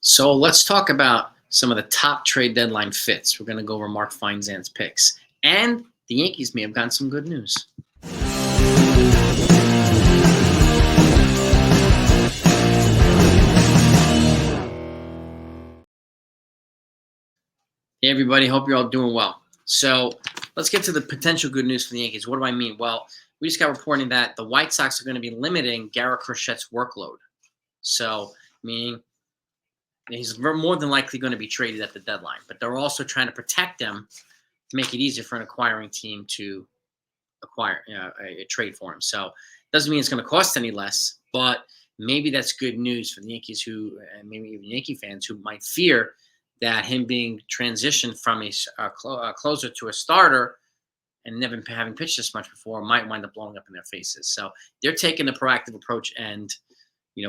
So let's talk about some of the top trade deadline fits. We're going to go over Mark Feinsand's picks. And the Yankees may have gotten some good news. Hey, everybody. Hope you're all doing well. So let's get to the potential good news for the Yankees. What do I mean? Well, we just got reporting that the White Sox are going to be limiting Garrett Crochet's workload. So, meaning he's more than likely going to be traded at the deadline. But they're also trying to protect him to make it easier for an acquiring team to acquire a trade for him. So doesn't mean it's going to cost any less, but maybe that's good news for the Yankees and maybe even Yankee fans who might fear that him being transitioned from a closer to a starter and never having pitched this much before might wind up blowing up in their faces. So they're taking the proactive approach and,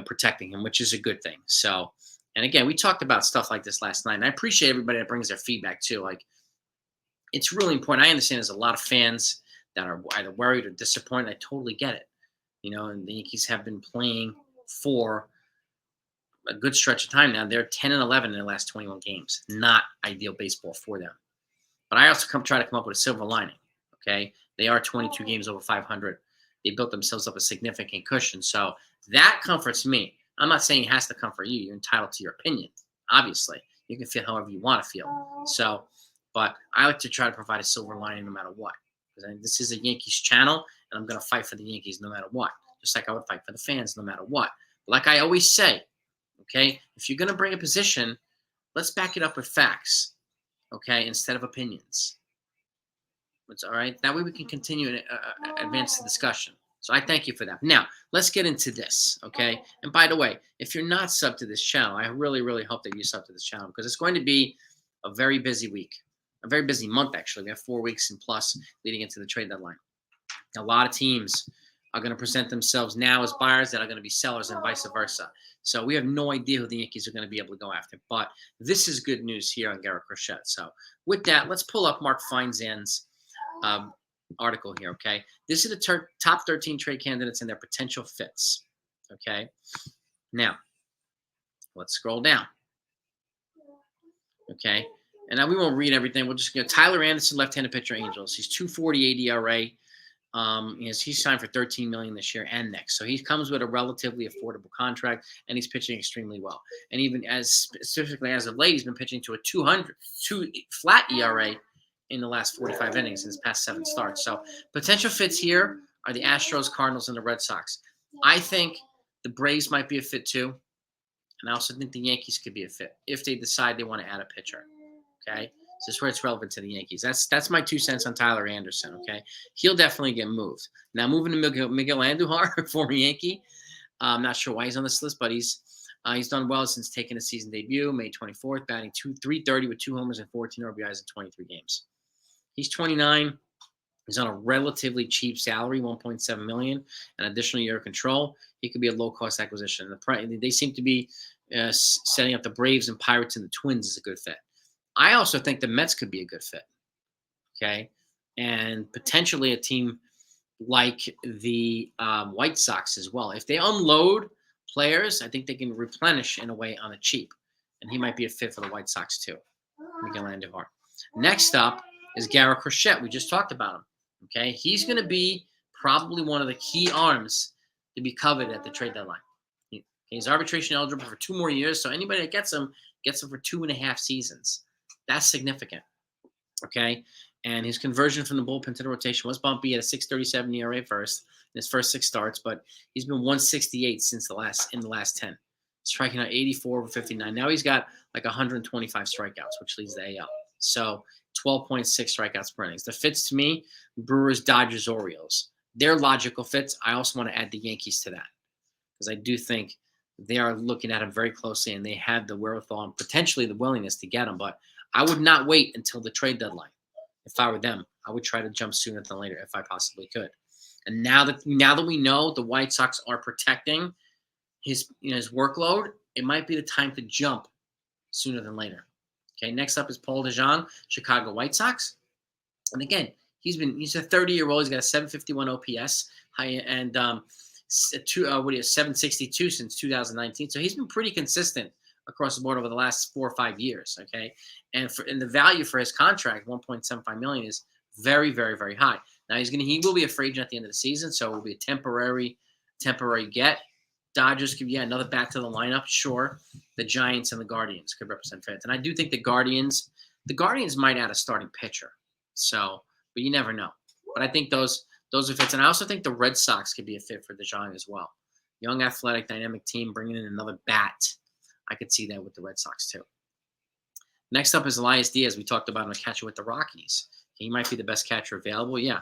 protecting him, which is a good thing. So, and again, we talked about stuff like this last night, and I appreciate everybody that brings their feedback too. Like, it's really important. I understand there's a lot of fans that are either worried or disappointed. I totally get it. And the Yankees have been playing for a good stretch of time now. They're 10-11 in their last 21 games. Not ideal baseball for them. But I also try to come up with a silver lining. Okay, they are 22 games over 500. They built themselves up a significant cushion. So that comforts me. I'm not saying it has to comfort you. You're entitled to your opinion. Obviously, you can feel however you want to feel. So, but I like to try to provide a silver lining no matter what. Because this is a Yankees channel, and I'm going to fight for the Yankees no matter what. Just like I would fight for the fans no matter what. But like I always say, okay, if you're going to bring a position, let's back it up with facts, okay, instead of opinions. It's all right. That way we can continue and advance the discussion. So I thank you for that. Now, let's get into this, okay? And by the way, if you're not subbed to this channel, I really, really hope that you sub to this channel because it's going to be a very busy week, a very busy month, actually. We have 4 weeks and plus leading into the trade deadline. A lot of teams are going to present themselves now as buyers that are going to be sellers and vice versa. So we have no idea who the Yankees are going to be able to go after. But this is good news here on Garrett Crochet. So with that, let's pull up Mark Feinsand's article here, okay? This is the top 13 trade candidates and their potential fits, okay? Now, let's scroll down, okay? And now we won't read everything. We'll just go. Tyler Anderson, left-handed pitcher, Angels. He's 2.48 ERA. He's signed for $13 million this year and next. So he comes with a relatively affordable contract, and he's pitching extremely well. And even specifically as of late, he's been pitching to a 2 flat ERA in the last 45 innings in his past 7 starts. So potential fits here are the Astros, Cardinals, and the Red Sox. I think the Braves might be a fit too. And I also think the Yankees could be a fit if they decide they want to add a pitcher. Okay? So this is where it's relevant to the Yankees. That's my 2 cents on Tyler Anderson, okay? He'll definitely get moved. Now moving to Miguel Andujar, former Yankee. I'm not sure why he's on this list, but he's done well since taking a season debut, May 24th, batting .330 with 2 homers and 14 RBIs in 23 games. He's 29. He's on a relatively cheap salary, $1.7 million, an additional year of control. He could be a low-cost acquisition. They seem to be setting up the Braves and Pirates and the Twins as a good fit. I also think the Mets could be a good fit, okay? And potentially a team like the White Sox as well. If they unload players, I think they can replenish in a way on the cheap. And he might be a fit for the White Sox too, Miguel Andujar. Next up is Garrett Crochet. We just talked about him, okay? He's going to be probably one of the key arms to be covered at the trade deadline. He's arbitration eligible for 2 more years, so anybody that gets him for 2.5 seasons. That's significant, okay? And his conversion from the bullpen to the rotation was bumpy at a 6.37 ERA in his first 6 starts, but he's been 168 in the last 10, striking out 84 over 59. Now he's got like 125 strikeouts, which leads the AL. So 12.6 strikeouts per innings. The fits to me, Brewers, Dodgers, Orioles. They're logical fits. I also want to add the Yankees to that because I do think they are looking at him very closely and they have the wherewithal and potentially the willingness to get him. But I would not wait until the trade deadline. If I were them, I would try to jump sooner than later if I possibly could. And now that we know the White Sox are protecting his workload, it might be the time to jump sooner than later. Okay, next up is Paul DeJong, Chicago White Sox. And again, he's a 30-year-old. He's got a 751 OPS and 762 since 2019. So he's been pretty consistent across the board over the last 4 or 5 years. Okay, and the value for his contract, $1.75 million, is very, very, very high. Now he will be a free agent at the end of the season, so it will be a temporary get. Dodgers could another back to the lineup, sure. The Giants and the Guardians could represent fans, and I do think the Guardians might add a starting pitcher. So, but you never know. But I think those are fits, and I also think the Red Sox could be a fit for DeJong as well. Young, athletic, dynamic team bringing in another bat. I could see that with the Red Sox too. Next up is Elias Diaz. We talked about him, a catcher with the Rockies. He might be the best catcher available. Yeah.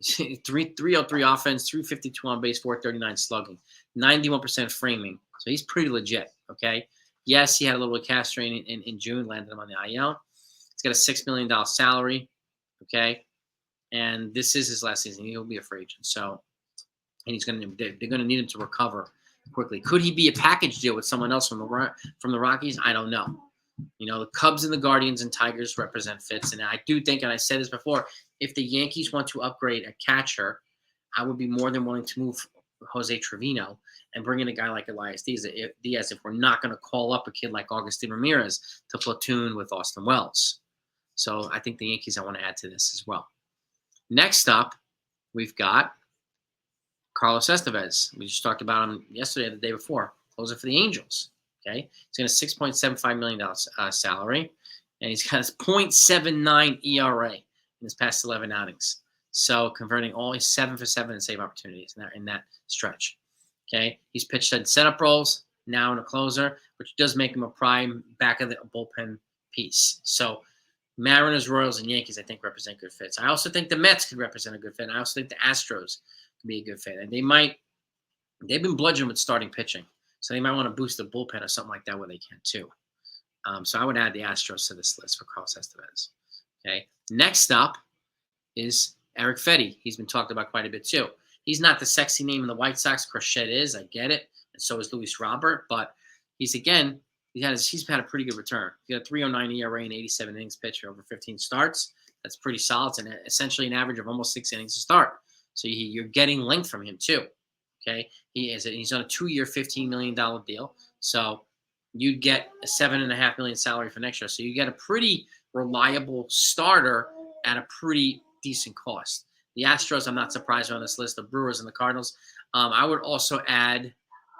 303 offense, 352 on base, 439 slugging, 91% framing. So he's pretty legit, okay? Yes, he had a little cash strain in June, landed him on the IL. He's got a $6 million salary, okay? And this is his last season. He'll be a free agent. So, and they're going to need him to recover quickly. Could he be a package deal with someone else from the Rockies? I don't know. The Cubs and the Guardians and Tigers represent fits. And I do think, and I said this before, if the Yankees want to upgrade a catcher, I would be more than willing to move Jose Trevino and bring in a guy like Elias Diaz if we're not going to call up a kid like Agustin Ramirez to platoon with Austin Wells. So I think the Yankees, I want to add to this as well. Next up, we've got Carlos Estevez. We just talked about him yesterday or the day before. Closer for the Angels. Okay, he's got a $6.75 million salary, and he's got a .79 ERA in his past 11 outings. So converting all his 7 for 7 in save opportunities in that stretch. Okay, he's pitched in setup roles, now in a closer, which does make him a prime back of the bullpen piece. So Mariners, Royals, and Yankees, I think, represent good fits. I also think the Mets could represent a good fit. And I also think the Astros could be a good fit. And they've been bludgeoned with starting pitching. So they might want to boost the bullpen or something like that where they can too. So I would add the Astros to this list for Carlos Estevez. Okay. Next up is Erick Fedde. He's been talked about quite a bit too. He's not the sexy name in the White Sox. Crochet is. I get it. And so is Luis Robert. But he's had a pretty good return. He got a 3.09 ERA and 87 innings pitched over 15 starts. That's pretty solid. And essentially an average of almost 6 innings to start. So you're getting length from him too. Okay, he's on a 2-year, $15 million deal. So you'd get a $7.5 million salary for next year. So you get a pretty reliable starter at a pretty decent cost. The Astros, I'm not surprised are on this list. The Brewers and the Cardinals. I would also add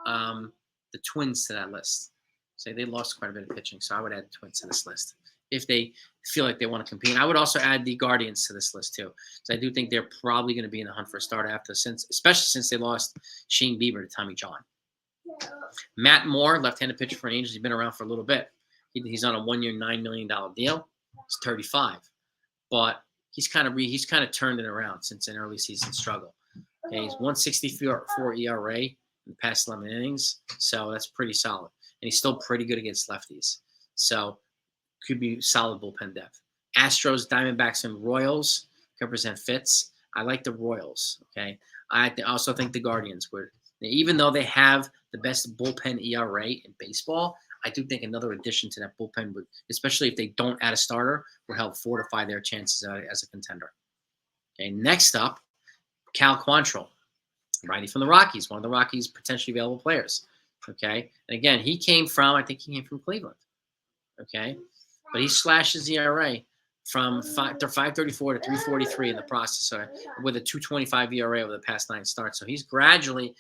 the Twins to that list. Say they lost quite a bit of pitching, so I would add the Twins to this list if they feel like they want to compete. And I would also add the Guardians to this list too, because I do think they're probably going to be in the hunt for a starter especially since they lost Shane Bieber to Tommy John. Matt Moore, left-handed pitcher for the Angels, he's been around for a little bit. He's on a 1-year, $9 million deal. He's 35, but he's kind of turned it around since an early season struggle. Okay, he's 1.64 ERA in the past 11 innings, so that's pretty solid, and he's still pretty good against lefties. So could be solid bullpen depth. Astros, Diamondbacks, and Royals can present fits. I like the Royals, okay? I also think the Guardians would. Even though they have the best bullpen ERA in baseball, I do think another addition to that bullpen would, especially if they don't add a starter, will help fortify their chances as a contender. Okay, next up, Cal Quantrill, righty from the Rockies, one of the Rockies' potentially available players. Okay, and again, I think he came from Cleveland. Okay, but he slashed his ERA from 5.34 to 3.43 in the process, with a 2.25 ERA over the past 9 starts. So he's gradually,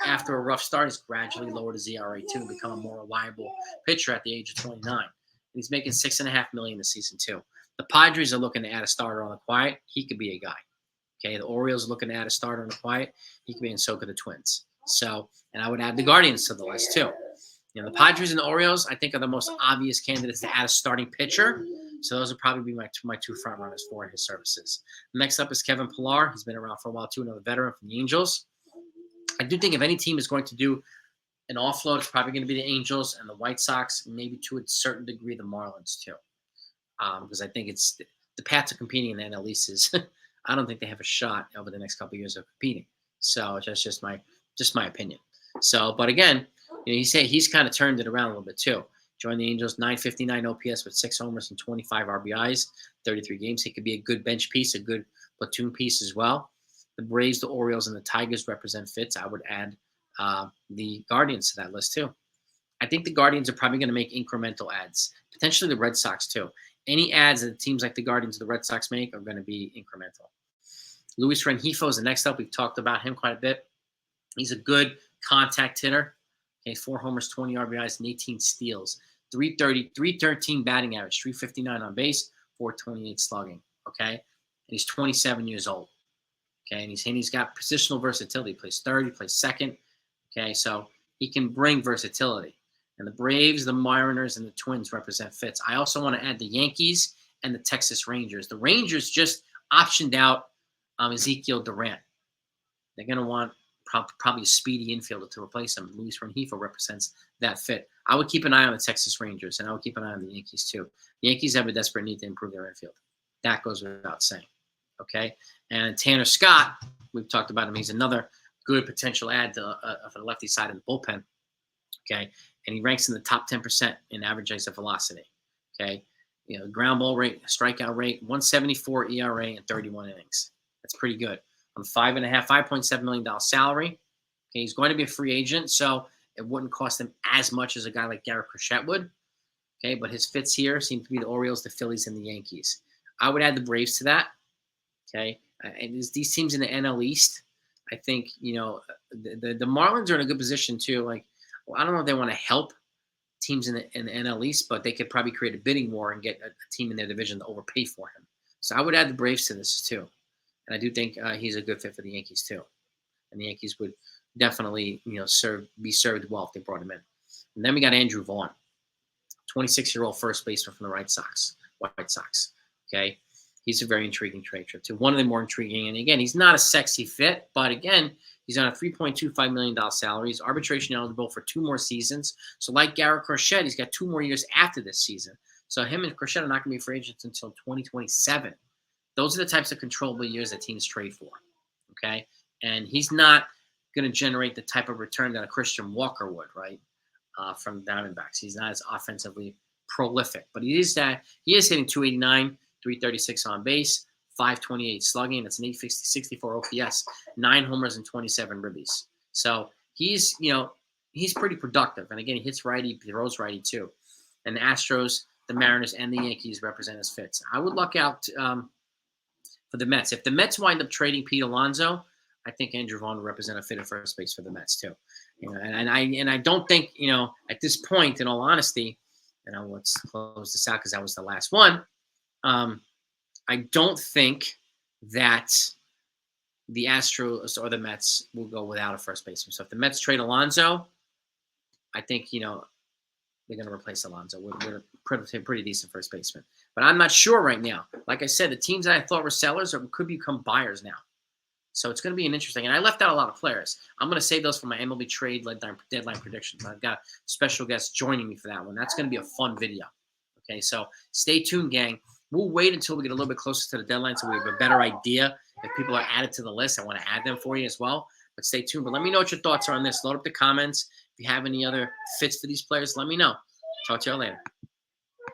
after a rough start, he's gradually lowered his ERA too and become a more reliable pitcher at the age of 29. And he's making $6.5 million this season too. The Padres are looking to add a starter on the quiet. He could be a guy. Okay, the Orioles are looking to add a starter on the quiet. He could be, and so could the Twins. So, and I would add the Guardians to the list too. The Padres and the Orioles, I think, are the most obvious candidates to add a starting pitcher. So those would probably be my two front runners for his services. Next up is Kevin Pillar. He's been around for a while too, another veteran from the Angels. I do think if any team is going to do an offload, it's probably going to be the Angels and the White Sox, maybe to a certain degree the Marlins too. Because I think it's the path to competing in the NL East is I don't think they have a shot over the next couple of years of competing. So that's just my opinion. So, but again, he's kind of turned it around a little bit too. Joined the Angels, 959 OPS with 6 homers and 25 RBIs, 33 games. He could be a good bench piece, a good platoon piece as well. The Braves, the Orioles, and the Tigers represent fits. I would add the Guardians to that list too. I think the Guardians are probably going to make incremental ads, potentially the Red Sox too. Any ads that teams like the Guardians or the Red Sox make are going to be incremental. Luis Rengifo is the next up. We've talked about him quite a bit. He's a good contact hitter. Okay, 4 homers, 20 RBIs, and 18 steals. 330, 313 batting average, 359 on base, 428 slugging. Okay, and he's 27 years old. Okay, and he's got positional versatility. He plays third, he plays second. Okay, so he can bring versatility. And the Braves, the Mariners, and the Twins represent fits. I also want to add the Yankees and the Texas Rangers. The Rangers just optioned out Ezekiel Durant. They're going to want probably a speedy infielder to replace him. Luis Rengifo represents that fit. I would keep an eye on the Texas Rangers, and I would keep an eye on the Yankees too. The Yankees have a desperate need to improve their infield. That goes without saying. Okay? And Tanner Scott, we've talked about him. He's another good potential add for the lefty side of the bullpen. Okay? And he ranks in the top 10% in average exit velocity. Okay? You know, ground ball rate, strikeout rate, 174 ERA and 31 innings. That's pretty good. On $5.7 million salary. Okay, he's going to be a free agent, so it wouldn't cost him as much as a guy like Garrett Crochet would. Okay, but his fits here seem to be the Orioles, the Phillies, and the Yankees. I would add the Braves to that. Okay, and these teams in the NL East, I think, you know, the Marlins are in a good position too. Like, well, I don't know if they want to help teams in the NL East, but they could probably create a bidding war and get a team in their division to overpay for him. So I would add the Braves to this too. And I do think he's a good fit for the Yankees too. And the Yankees would definitely, you know, be served well if they brought him in. And then we got Andrew Vaughn, 26-year-old first baseman from the White Sox. Okay, he's a very intriguing trade trip too. One of the more intriguing. And again, he's not a sexy fit, but again, he's on a $3.25 million salary. He's arbitration eligible for 2 more seasons. So like Garrett Crochet, he's got 2 more years after this season. So him and Crochet are not going to be free agents until 2027. Those are the types of controllable years that teams trade for, okay? And he's not going to generate the type of return that a Christian Walker would, right, from Diamondbacks. He's not as offensively prolific, but he is hitting 289, 336 on base, 528 slugging. That's an 864 OPS, 9 homers and 27 ribbies. So he's pretty productive. And again, he hits righty, he throws righty too. And the Astros, the Mariners, and the Yankees represent his fits. I would look out for the Mets. If the Mets wind up trading Pete Alonso, I think Andrew Vaughn will represent a fit at first base for the Mets too. You know, and I don't think, you know, at this point, in all honesty, you know, let's close this out because that was the last one. I don't think that the Astros or the Mets will go without a first baseman. So if the Mets trade Alonso, I think, you know, they're going to replace Alonso with a pretty decent first baseman. But I'm not sure right now. Like I said, the teams that I thought were sellers could become buyers now. So it's going to be an interesting. And I left out a lot of players. I'm going to save those for my MLB Trade Deadline predictions. I've got special guests joining me for that one. That's going to be a fun video. Okay, so stay tuned, gang. We'll wait until we get a little bit closer to the deadline so we have a better idea. If people are added to the list, I want to add them for you as well. But stay tuned. But let me know what your thoughts are on this. Load up the comments. If you have any other fits for these players, let me know. Talk to y'all later.